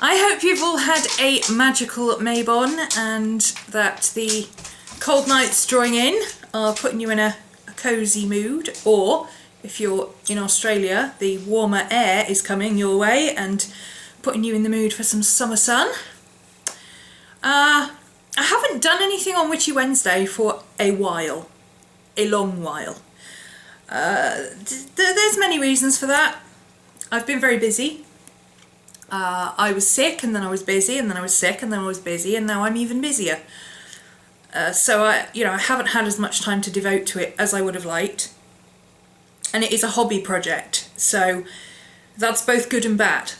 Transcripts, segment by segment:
I hope you've all had a magical Maybon and that the cold nights drawing in are putting you in a cosy mood, or if you're in Australia, the warmer air is coming your way and putting you in the mood for some summer sun. I haven't done anything on Witchy Wednesday for a while, a long while. There's many reasons for that. I've been very busy. I was sick and then I was busy and then I was sick and then I was busy and now I'm even busier. So I haven't had as much time to devote to it as I would have liked. And it is a hobby project, so that's both good and bad.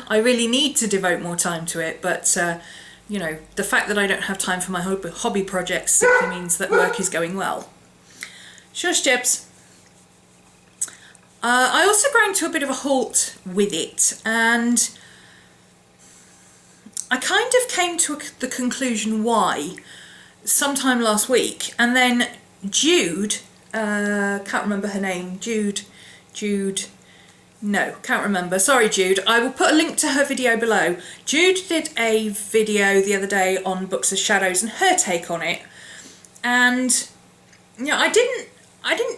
I really need to devote more time to it, but the fact that I don't have time for my hobby projects simply means that work is going well. Shush, Jibs. I also ground to a bit of a halt with it, and I kind of came to the conclusion why sometime last week, and then Jude, can't remember her name, no, can't remember, sorry Jude, I will put a link to her video below. Jude did a video the other day on Books of Shadows and her take on it, and I didn't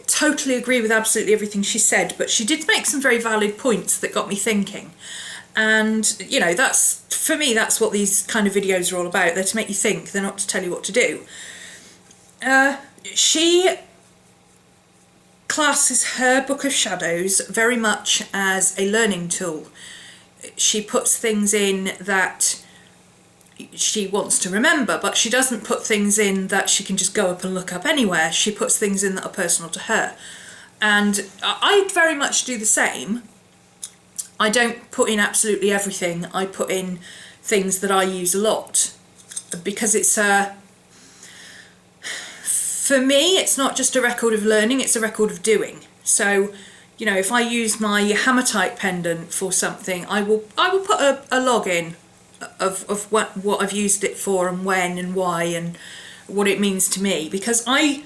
totally agree with absolutely everything she said, but she did make some very valid points that got me thinking. And that's, for me, that's what these kind of videos are all about. They're to make you think, they're not to tell you what to do. She classes her Book of Shadows very much as a learning tool. She puts things in that she wants to remember, but she doesn't put things in that she can just go up and look up anywhere. She puts things in that are personal to her. And I very much do the same. I don't put in absolutely everything. I put in things that I use a lot, because it's for me, it's not just a record of learning, it's a record of doing. So, if I use my hematite pendant for something, I will put a log in of what I've used it for and when and why and what it means to me, because I've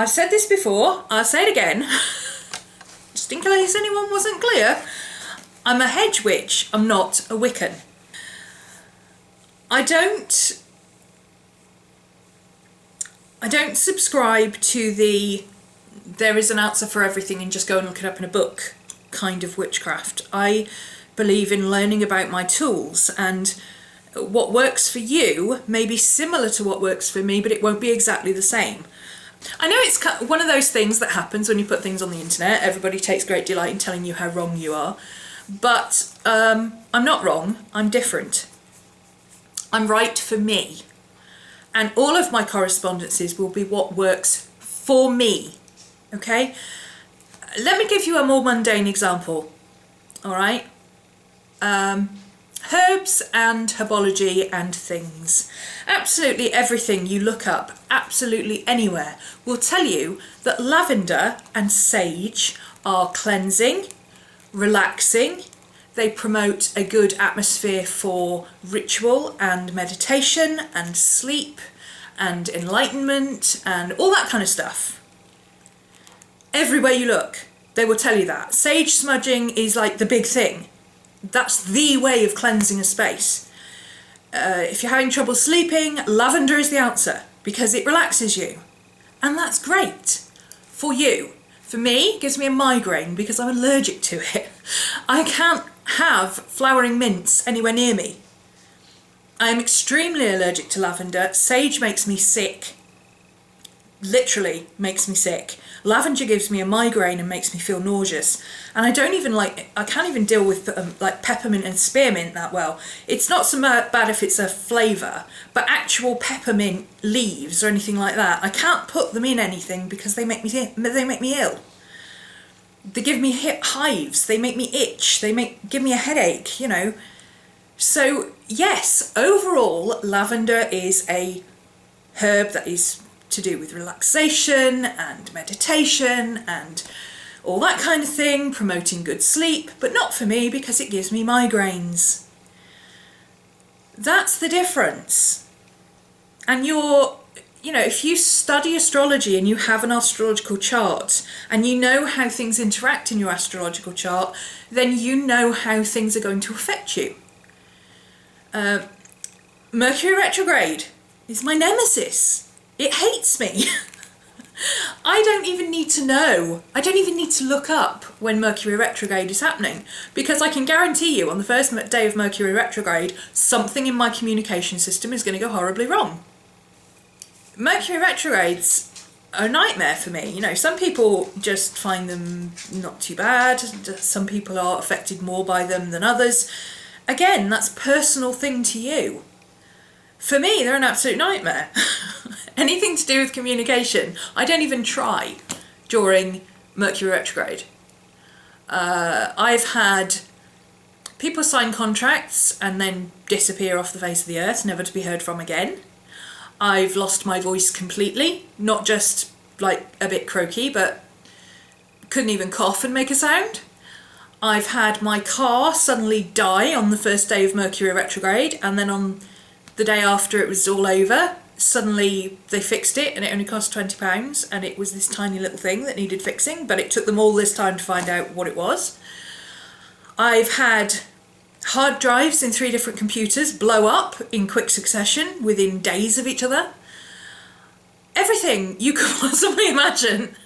said this before, I'll say it again, just in case anyone wasn't clear, I'm a hedge witch, I'm not a Wiccan. I don't subscribe to there is an answer for everything and just go and look it up in a book kind of witchcraft. I believe in learning about my tools, and what works for you may be similar to what works for me, but it won't be exactly the same. I know it's one of those things that happens when you put things on the internet. Everybody takes great delight in telling you how wrong you are, but I'm not wrong, I'm different. I'm right for me, and all of my correspondences will be what works for me, okay? Let me give you a more mundane example, all right? Herbs and herbology and things. Absolutely everything you look up, absolutely anywhere, will tell you that lavender and sage are cleansing, relaxing. They promote a good atmosphere for ritual and meditation and sleep and enlightenment and all that kind of stuff. Everywhere you look, they will tell you that. Sage smudging is like the big thing. That's the way of cleansing a space. If you're having trouble sleeping, lavender is the answer because it relaxes you. And that's great for you. For me, it gives me a migraine because I'm allergic to it. I can't have flowering mints anywhere near me. I am extremely allergic to lavender. Sage makes me sick. Literally makes me sick. Lavender gives me a migraine and makes me feel nauseous. And I can't even deal with like peppermint and spearmint that well. It's not so bad if it's a flavour, but actual peppermint leaves or anything like that, I can't put them in anything because they make me ill. They give me hives, they make me itch, give me a headache, So yes, overall, lavender is a herb that is to do with relaxation and meditation and all that kind of thing, promoting good sleep, but not for me because it gives me migraines. That's the difference. And you know, if you study astrology and you have an astrological chart and you know how things interact in your astrological chart, then you know how things are going to affect you. Mercury retrograde is my nemesis. It hates me. I don't even need to know. I don't even need to look up when Mercury retrograde is happening, because I can guarantee you on the first day of Mercury retrograde, something in my communication system is going to go horribly wrong. Mercury retrogrades are a nightmare for me. You know, some people just find them not too bad. Some people are affected more by them than others. Again, that's a personal thing to you. For me, they're an absolute nightmare. Anything to do with communication, I don't even try during Mercury retrograde. I've had people sign contracts and then disappear off the face of the earth, never to be heard from again. I've lost my voice completely, not just like a bit croaky, but couldn't even cough and make a sound. I've had my car suddenly die on the first day of Mercury retrograde, and then on the day after it was all over, suddenly they fixed it and it only cost £20, and it was this tiny little thing that needed fixing, but it took them all this time to find out what it was. I've had hard drives in 3 different computers blow up in quick succession within days of each other. Everything you could possibly imagine.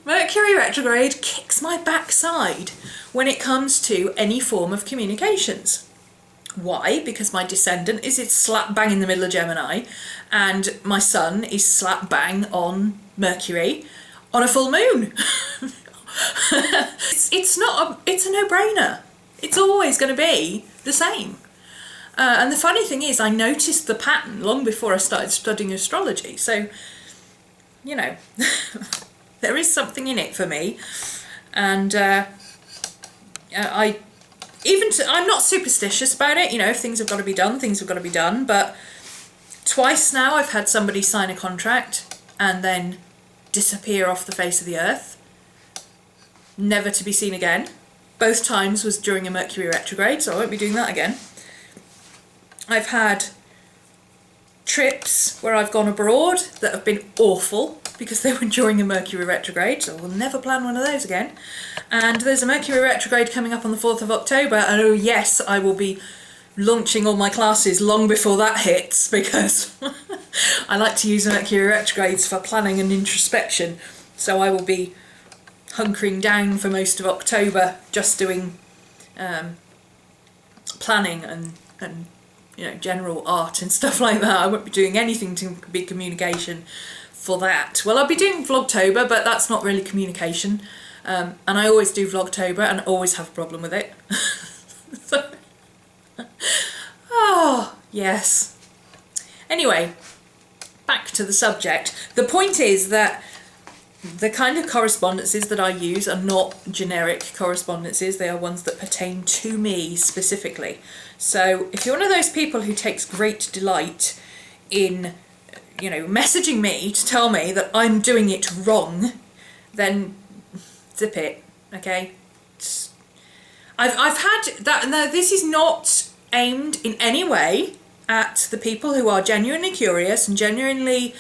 Mercury retrograde kicks my backside when it comes to any form of communications. Why? Because my descendant is slap bang in the middle of Gemini, and my sun is slap bang on Mercury on a full moon. it's a no-brainer. It's always going to be the same. And the funny thing is, I noticed the pattern long before I started studying astrology. So, you know, there is something in it for me. And I'm not superstitious about it. You know, if things have got to be done, things have got to be done. But twice now I've had somebody sign a contract and then disappear off the face of the earth, never to be seen again. Both times was during a Mercury retrograde, so I won't be doing that again. I've had trips where I've gone abroad that have been awful because they were during a Mercury retrograde, so we'll never plan one of those again. And there's a Mercury retrograde coming up on the 4th of October, and oh yes, I will be launching all my classes long before that hits, because I like to use Mercury retrogrades for planning and introspection, so I will be hunkering down for most of October, just doing planning and you know, general art and stuff like that. I won't be doing anything to be communication for that. Well, I'll be doing Vlogtober, but that's not really communication. And I always do Vlogtober and always have a problem with it. So, oh, yes. Anyway, back to the subject. The point is that the kind of correspondences that I use are not generic correspondences. They are ones that pertain to me specifically. So if you're one of those people who takes great delight in, you know, messaging me to tell me that I'm doing it wrong, then zip it, okay? I've had that. Now, this is not aimed in any way at the people who are genuinely curious and genuinely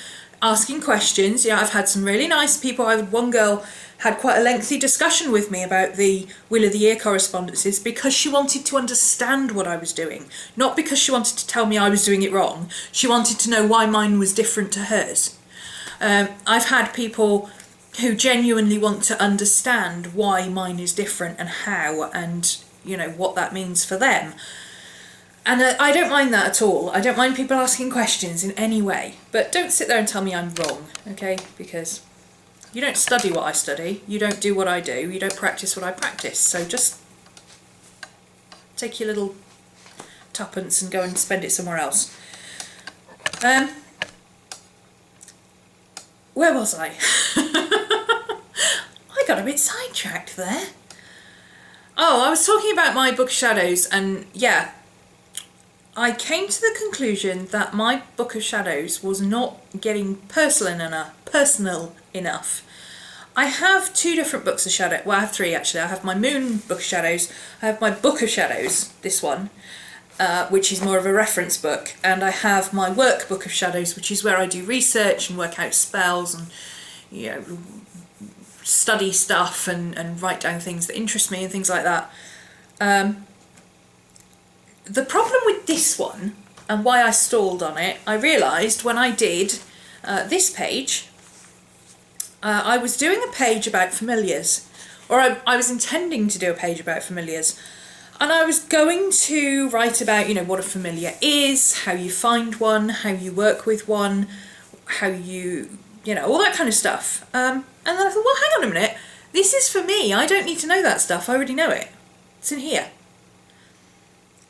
asking questions. Yeah, I've had some really nice people. One girl had quite a lengthy discussion with me about the Wheel of the Year correspondences because she wanted to understand what I was doing, not because she wanted to tell me I was doing it wrong. She wanted to know why mine was different to hers. I've had people who genuinely want to understand why mine is different and how, and you know what that means for them. And I don't mind that at all. I don't mind people asking questions in any way. But don't sit there and tell me I'm wrong, okay? Because you don't study what I study. You don't do what I do. You don't practice what I practice. So just take your little tuppence and go and spend it somewhere else. Where was I? I got a bit sidetracked there. Oh, I was talking about my book of shadows, and yeah, I came to the conclusion that my book of shadows was not getting personal enough. I have 2 different books of shadow. Well, I have 3 actually. I have my moon book of shadows. I have my book of shadows, this one, which is more of a reference book, and I have my workbook of shadows, which is where I do research and work out spells and, you know, study stuff and write down things that interest me and things like that. The problem with this one, and why I stalled on it, I realised when I did this page, I was doing a page about familiars, or I was intending to do a page about familiars, and I was going to write about, you know, what a familiar is, how you find one, how you work with one, how you know, all that kind of stuff. And then I thought, well, hang on a minute, this is for me, I don't need to know that stuff, I already know it. It's in here.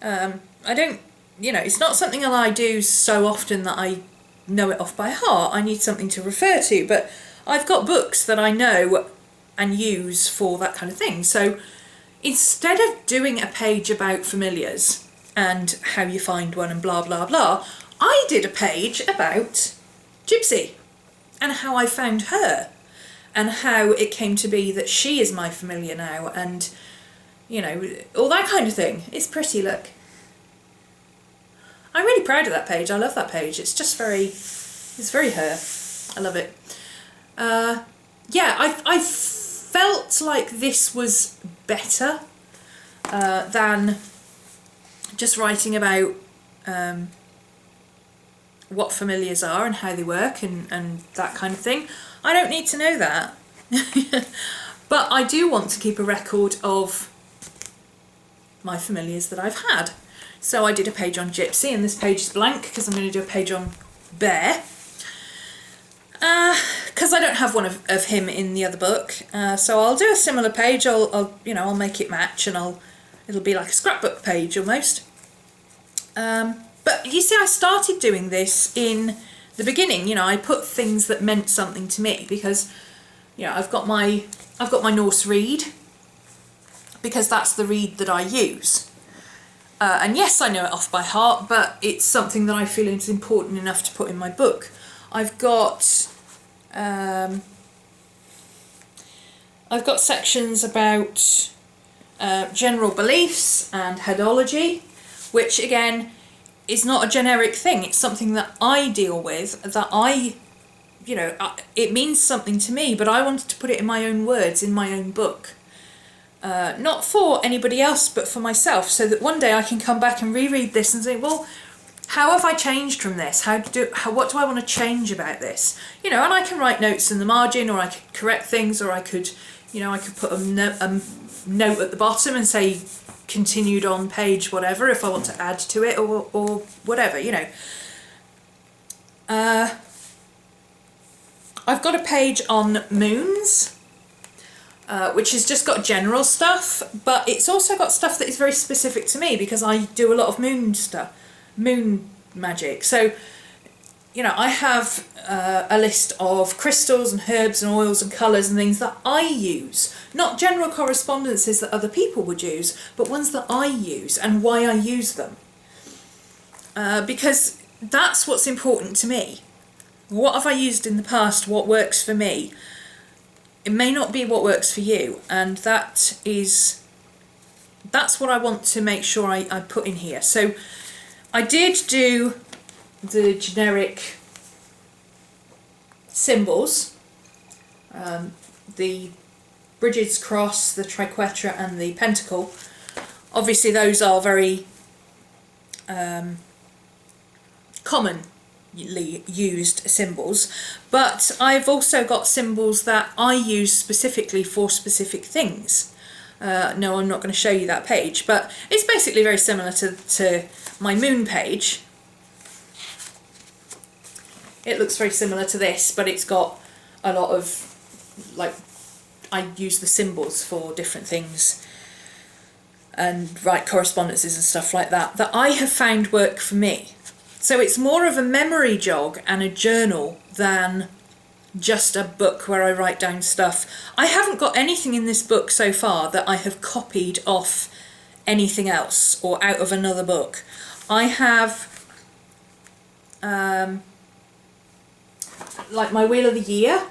I don't, you know, it's not something that I do so often that I know it off by heart. I need something to refer to, but I've got books that I know and use for that kind of thing. So instead of doing a page about familiars and how you find one and blah, blah, blah, I did a page about Gypsy and how I found her and how it came to be that she is my familiar now, and, you know, all that kind of thing. It's pretty, look. I'm really proud of that page. I love that page. It's just very, it's very her. I love it. Yeah, I felt like this was better than just writing about what familiars are and how they work and that kind of thing. I don't need to know that. But I do want to keep a record of my familiars that I've had. So I did a page on Gypsy, and this page is blank because I'm going to do a page on Bear. Because I don't have one of him in the other book, so I'll do a similar page. I'll make it match, and it'll be like a scrapbook page almost. But you see, I started doing this in the beginning. You know, I put things that meant something to me because, you know, I've got my Norse reed because that's the reed that I use. And yes, I know it off by heart, but it's something that I feel is important enough to put in my book. I've got sections about general beliefs and headology, which again is not a generic thing. It's something that I deal with, that it means something to me, but I wanted to put it in my own words, in my own book. Not for anybody else, but for myself, so that one day I can come back and reread this and say, well, how have I changed from this? What do I want to change about this? You know, and I can write notes in the margin, or I could correct things, or I could put a note at the bottom and say continued on page whatever if I want to add to it, or whatever, you know. I've got a page on moons, which has just got general stuff, but it's also got stuff that is very specific to me because I do a lot of moon stuff. Moon magic. So, you know, I have a list of crystals and herbs and oils and colours and things that I use, not general correspondences that other people would use, but ones that I use and why I use them, because that's what's important to me. What have I used in the past? What works for me? It may not be what works for you, and that's what I want to make sure I put in here. So I did do the generic symbols, the Bridget's cross, the triquetra and the pentacle. Obviously those are very commonly used symbols, but I've also got symbols that I use specifically for specific things. No, I'm not going to show you that page, but it's basically very similar to my moon page. It looks very similar to this, but it's got a lot of, like, I use the symbols for different things and write correspondences and stuff like that I have found work for me. So it's more of a memory jog and a journal than just a book where I write down stuff. I haven't got anything in this book so far that I have copied off anything else or out of another book. I have like my Wheel of the Year,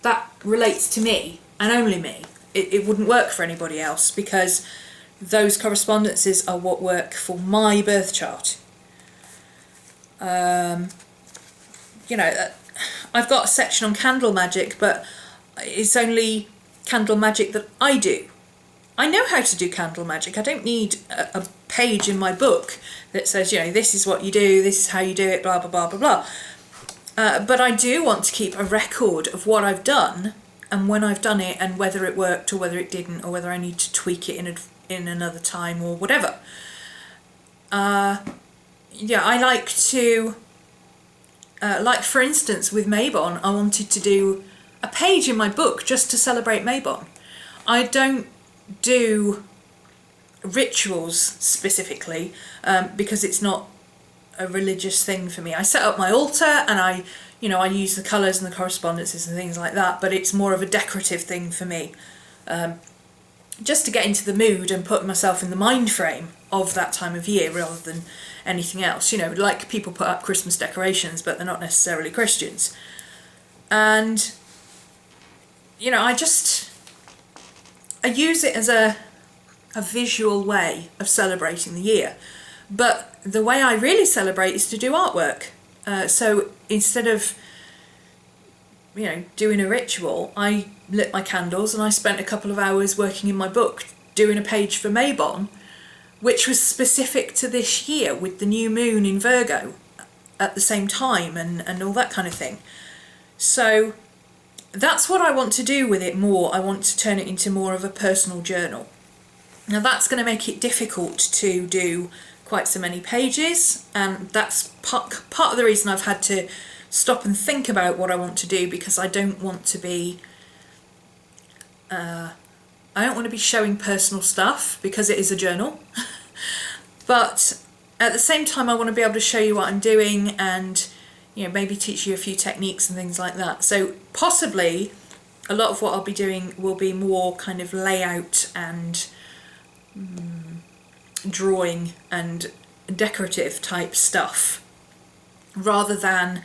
that relates to me and only me. It wouldn't work for anybody else because those correspondences are what work for my birth chart. You know, I've got a section on candle magic, but it's only candle magic that I do. I know how to do candle magic. I don't need a page in my book that says, you know, this is what you do, this is how you do it, blah, blah, blah, blah, blah. But I do want to keep a record of what I've done and when I've done it and whether it worked or whether it didn't or whether I need to tweak it in another time or whatever. Yeah, I like to, like for instance with Mabon, I wanted to do a page in my book just to celebrate Mabon. I don't do rituals specifically because it's not a religious thing for me. I set up my altar and I use the colours and the correspondences and things like that, but it's more of a decorative thing for me, just to get into the mood and put myself in the mind frame of that time of year rather than anything else. You know, like people put up Christmas decorations, but they're not necessarily Christians. And, you know, I use it as a visual way of celebrating the year. But the way I really celebrate is to do artwork. So instead of, you know, doing a ritual, I lit my candles and I spent a couple of hours working in my book doing a page for Mabon, which was specific to this year with the new moon in Virgo at the same time and all that kind of thing. So that's what I want to do with it more. I want to turn it into more of a personal journal. Now that's going to make it difficult to do quite so many pages, and that's part of the reason I've had to stop and think about what I want to do, because I don't want to be showing personal stuff because it is a journal. But at the same time I want to be able to show you what I'm doing and, you know, maybe teach you a few techniques and things like that. So possibly a lot of what I'll be doing will be more kind of layout and drawing and decorative type stuff rather than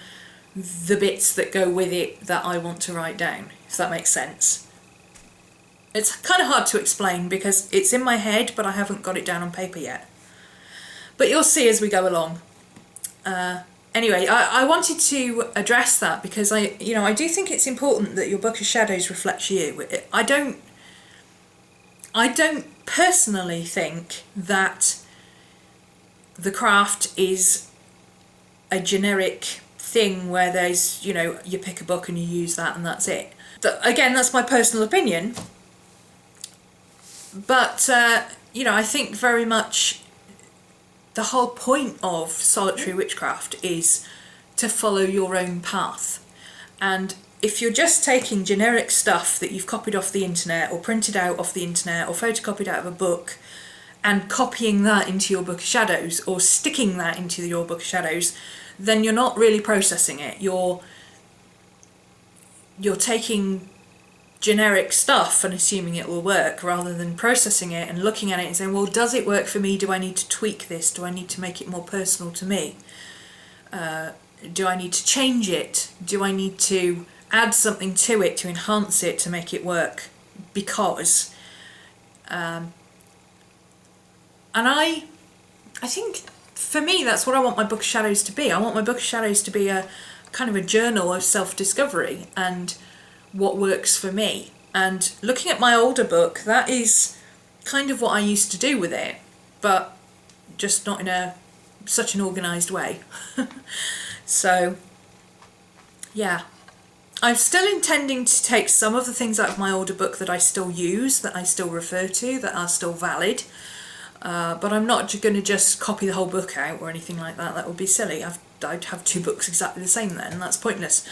the bits that go with it that I want to write down, if that makes sense. It's kind of hard to explain because it's in my head but I haven't got it down on paper yet. But you'll see as we go along. Anyway, I wanted to address that because I do think it's important that your Book of Shadows reflects you. I don't personally think that the craft is a generic thing where there's, you know, you pick a book and you use that and that's it. Again, that's my personal opinion. But, I think very much the whole point of solitary witchcraft is to follow your own path. And if you're just taking generic stuff that you've copied off the internet or printed out off the internet or photocopied out of a book and copying that into your Book of Shadows or sticking that into your Book of Shadows, then you're not really processing it. You're taking generic stuff and assuming it will work rather than processing it and looking at it and saying, well, does it work for me? Do I need to tweak this? Do I need to make it more personal to me? Do I need to change it? Do I need to add something to it to enhance it to make it work? Because and I think for me that's what I want my Book of Shadows to be. I want my Book of Shadows to be a kind of a journal of self-discovery and what works for me. And looking at my older book, that is kind of what I used to do with it, but just not in such an organised way. So yeah, I'm still intending to take some of the things out of my older book that I still use, that I still refer to, that are still valid, but I'm not going to just copy the whole book out or anything like that. That would be silly. I'd have two books exactly the same then, and that's pointless.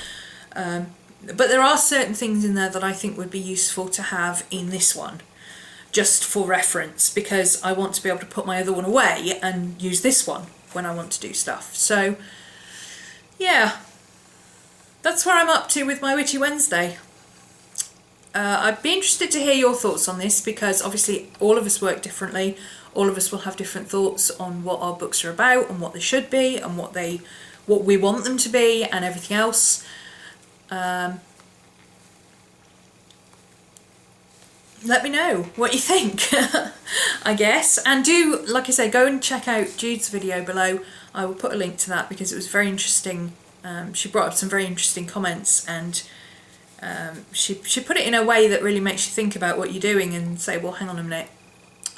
But there are certain things in there that I think would be useful to have in this one, just for reference, because I want to be able to put my other one away and use this one when I want to do stuff. So yeah, that's where I'm up to with my Witchy Wednesday. I'd be interested to hear your thoughts on this, because obviously all of us work differently. All of us will have different thoughts on what our books are about and what they should be and what we want them to be and everything else. let me know what you think, I guess. And do, like I say, go and check out Jude's video below. I will put a link to that because it was very interesting. She brought up some very interesting comments, and she put it in a way that really makes you think about what you're doing and say, well, hang on a minute,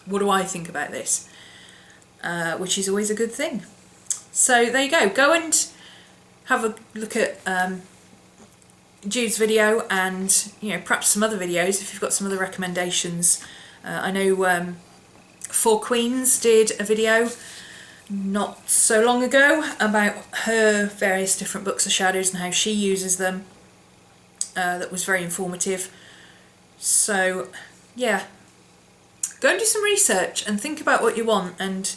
what do I think about this? Which is always a good thing. So there you go. Go and have a look at Jude's video, and perhaps some other videos if you've got some other recommendations. I know Four Queens did a video not so long ago about her various different books of shadows and how she uses them. That was very informative. So yeah, go and do some research and think about what you want and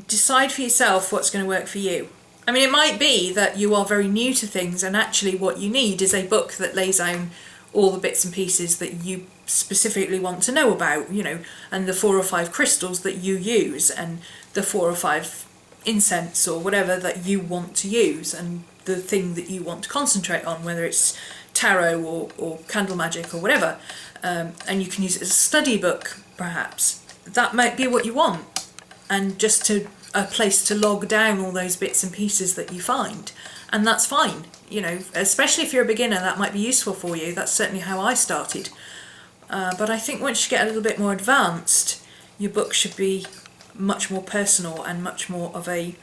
decide for yourself what's going to work for you. I mean, it might be that you are very new to things, and actually what you need is a book that lays out all the bits and pieces that you specifically want to know about, and the 4 or 5 crystals that you use, and the 4 or 5 incense or whatever that you want to use, and the thing that you want to concentrate on, whether it's tarot or candle magic or whatever. And you can use it as a study book, perhaps. That might be what you want, and just a place to log down all those bits and pieces that you find, and that's fine. Especially if you're a beginner, that might be useful for you. That's certainly how I started. But I think once you get a little bit more advanced, your book should be much more personal and much more of a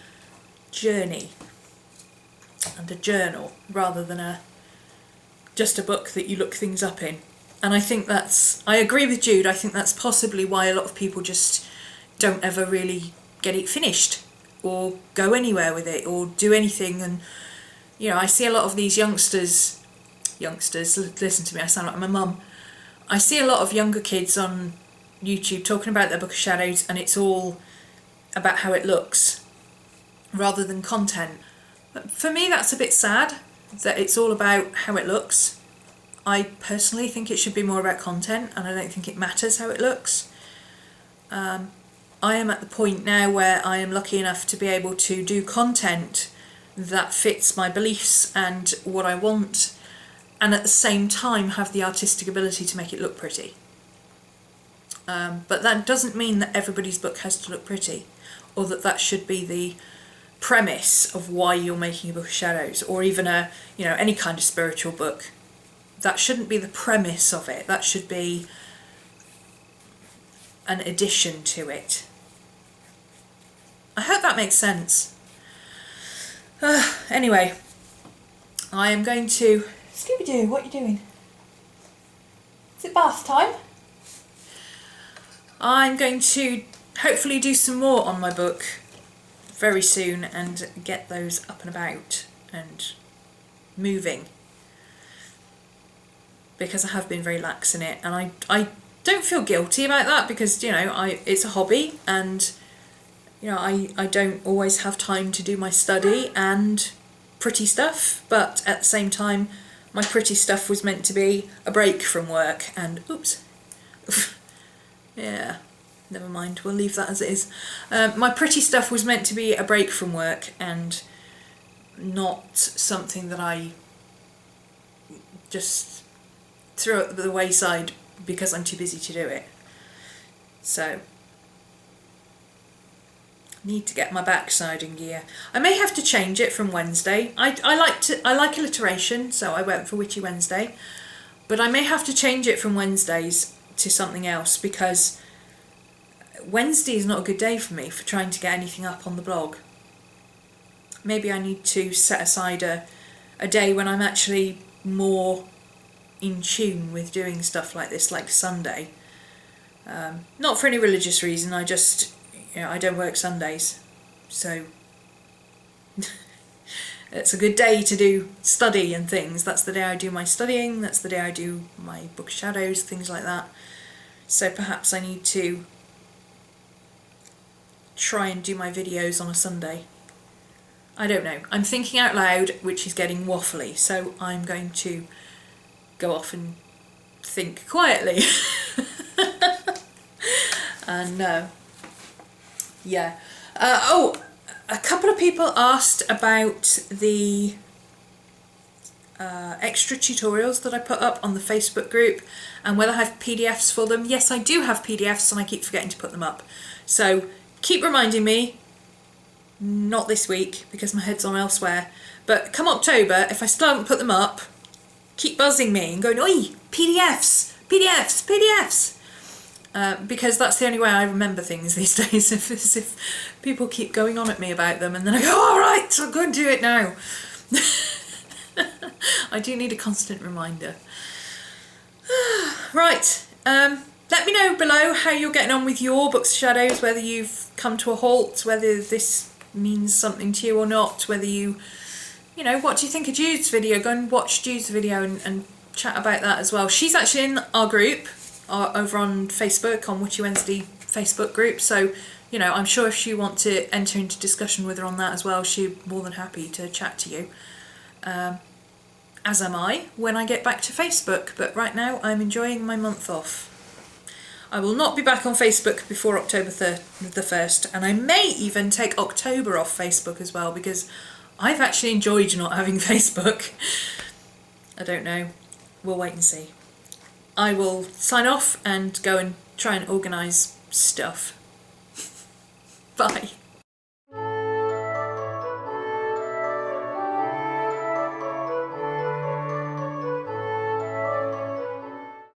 journey and a journal, rather than just a book that you look things up in. And I think I agree with Jude. I think that's possibly why a lot of people just don't ever really get it finished or go anywhere with it or do anything. And I see a lot of these youngsters, listen to me, I sound like my mum. I see a lot of younger kids on YouTube talking about their book of shadows, and it's all about how it looks rather than content. But for me, that's a bit sad that it's all about how it looks. I personally think it should be more about content, and I don't think it matters how it looks. I am at the point now where I am lucky enough to be able to do content that fits my beliefs and what I want, and at the same time have the artistic ability to make it look pretty. But that doesn't mean that everybody's book has to look pretty, or that should be the premise of why you're making a book of shadows, or even any kind of spiritual book. That shouldn't be the premise of it. That should be an addition to it. I hope that makes sense. Anyway, I am going to... Scooby-Doo, what are you doing? Is it bath time? I'm going to hopefully do some more on my book very soon and get those up and about and moving, because I have been very lax in it, and I don't feel guilty about that, because it's a hobby, and I don't always have time to do my study and pretty stuff, but at the same time my pretty stuff was meant to be a break from work, and oops. Yeah, never mind, we'll leave that as it is. My pretty stuff was meant to be a break from work and not something that I just throw at the wayside because I'm too busy to do it. So, need to get my backside in gear. I may have to change it from Wednesday. I like alliteration, so I went for Witchy Wednesday, but I may have to change it from Wednesdays to something else, because Wednesday is not a good day for me for trying to get anything up on the blog. Maybe I need to set aside a day when I'm actually more in tune with doing stuff like this, like Sunday. Not for any religious reason, I just, I don't work Sundays, so it's a good day to do study and things. That's the day I do my studying, that's the day I do my book shadows, things like that. So perhaps I need to try and do my videos on a Sunday. I don't know. I'm thinking out loud, which is getting waffly, so I'm going to go off and think quietly. And yeah. A couple of people asked about the extra tutorials that I put up on the Facebook group, and whether I have PDFs for them. Yes, I do have PDFs and I keep forgetting to put them up. So keep reminding me, not this week because my head's on elsewhere, but come October, if I still haven't put them up, keep buzzing me and going, oi, PDFs, PDFs, PDFs. Because that's the only way I remember things these days, if people keep going on at me about them, and then I go, all right, so I'm going to do it now. I do need a constant reminder. Right, let me know below how you're getting on with your Books of Shadows, whether you've come to a halt, whether this means something to you or not, whether you know, what do you think of Jude's video? Go and watch Jude's video and chat about that as well. She's actually in our group over on Facebook, on Witchy Wednesday Facebook group, so you know, I'm sure if you want to enter into discussion with her on that as well, she's more than happy to chat to you, as am I when I get back to Facebook. But right now I'm enjoying my month off. I will not be back on Facebook before October the 1st, and I may even take October off Facebook as well, because I've actually enjoyed not having Facebook. I don't know, we'll wait and see. I will sign off and go and try and organise stuff. Bye.